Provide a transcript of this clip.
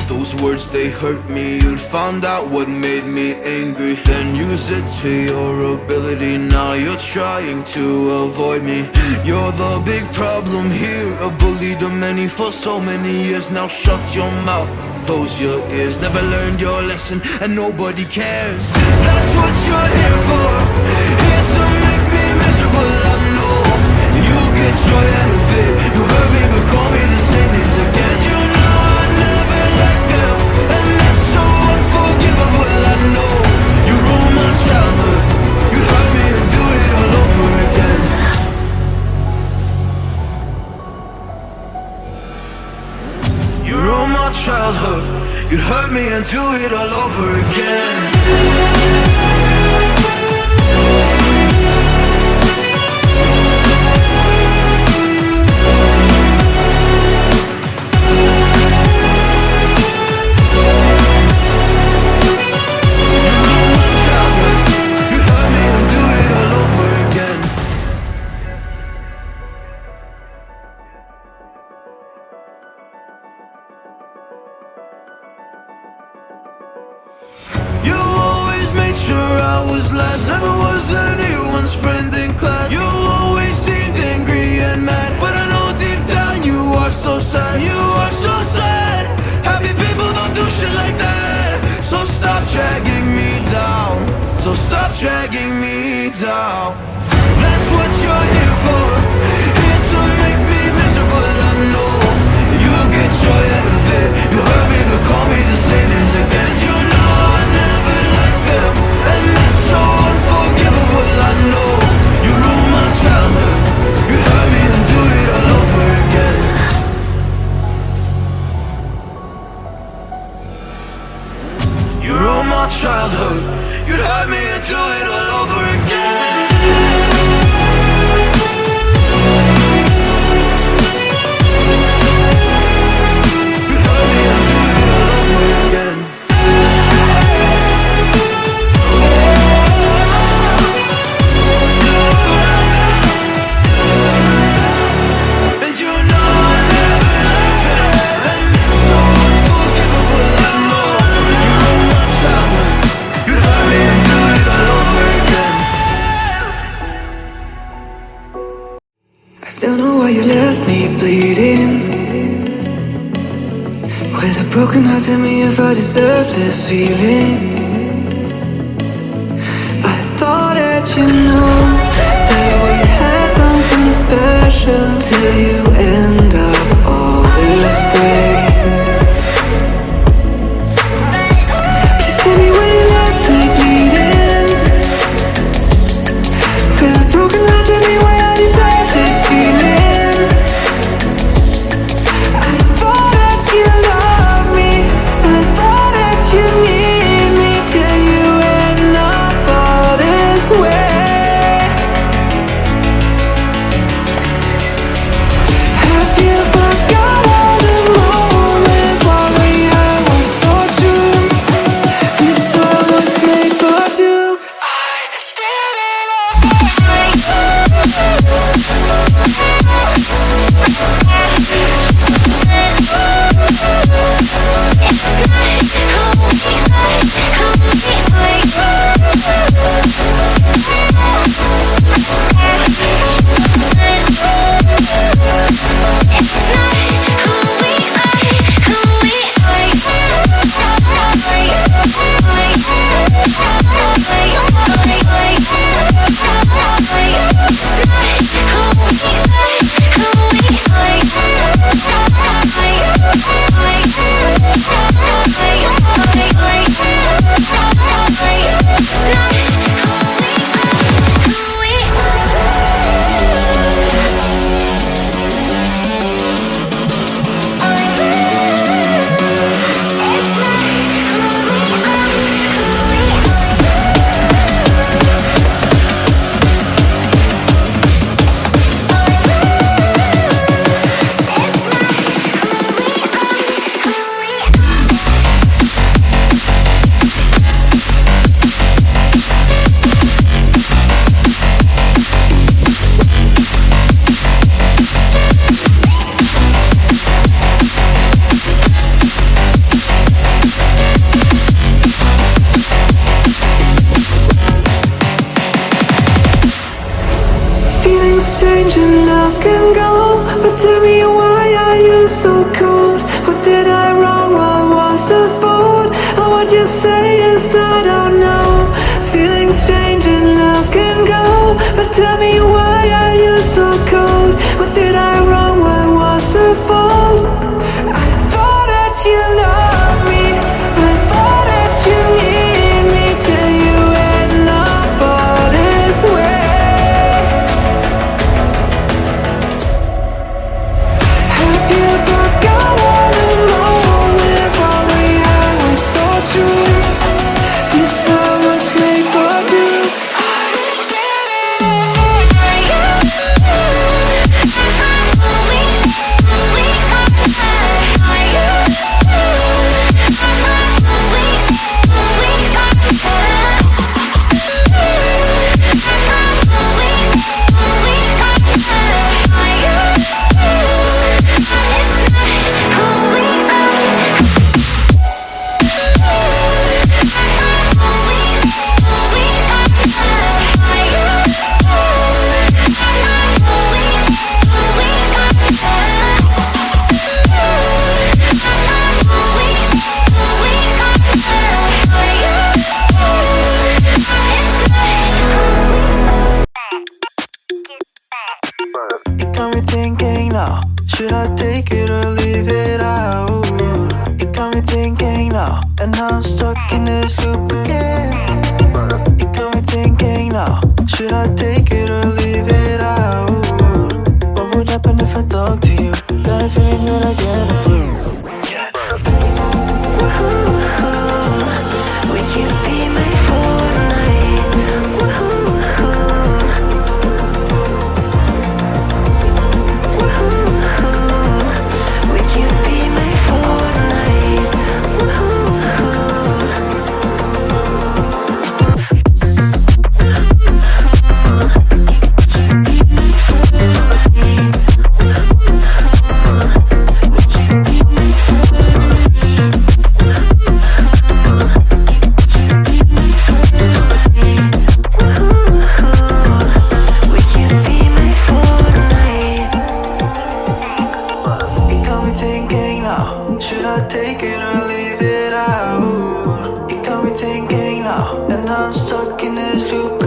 those words they hurt me. You'd found out what made me angry, then use it to your ability. Now you're trying to avoid me. You're the big problem here, a bully to many for so many years. Now shut your mouth, close your ears. Never learned your lesson and nobody cares. That's what you're here for, here to make me miserable. I know you get joy out of it. You hurt me but call me the same names again. You know I never let them, and that's so unforgivable. I know you ruined my childhood. You hurt me and do it all over again. You ruined my childhood. You hurt me and do it all over again. You always made sure I was last, never was anyone's friend in class. You always seemed angry and mad, but I know deep down you are so sad. You are so sad. Happy people don't do shit like that. So stop dragging me down, so stop dragging me down. That's what you're here for, here to make me miserable. I know you get joy out of it. You hurt me but call me the same names again. You know I never liked them, and that's so unforgivable. I know you ruined my childhood. You hurt me and do it all over again. You ruined my childhood. You'd hurt me and do it all over again. Don't know why you left me bleeding, with a broken heart. Tell me if I deserve this feeling. I thought that you know that we had something special, till you end up all this way. Please tell me why you left me bleeding, with a broken heart. Tell me why I deserve this feeling. I thought that you loved me, I thought that you need me. But tell me, why are you so cold? What did I wrong? What was the fault? Or what you say is I don't know. Feelings change and love can go. But tell me, why are you so cold? What did I wrong? What was the fault? I thought that you loved me. I thought that you need me till you end up all this way. Have you forgot all the moments all we had was so true? This world was made for two. It got me thinking now, should I take it or leave it out? It got me thinking now, and now I'm stuck in this loop again. It got me thinking now, should I take it or leave it out? What would happen if I talk to you? Got a feeling that I get a clue. Would you be my fortnight? Would you be my fortnight? Would you be my fortnight? It got me thinking now, should I take it or leave it out? It got me thinking now, and now I'm stuck in this loop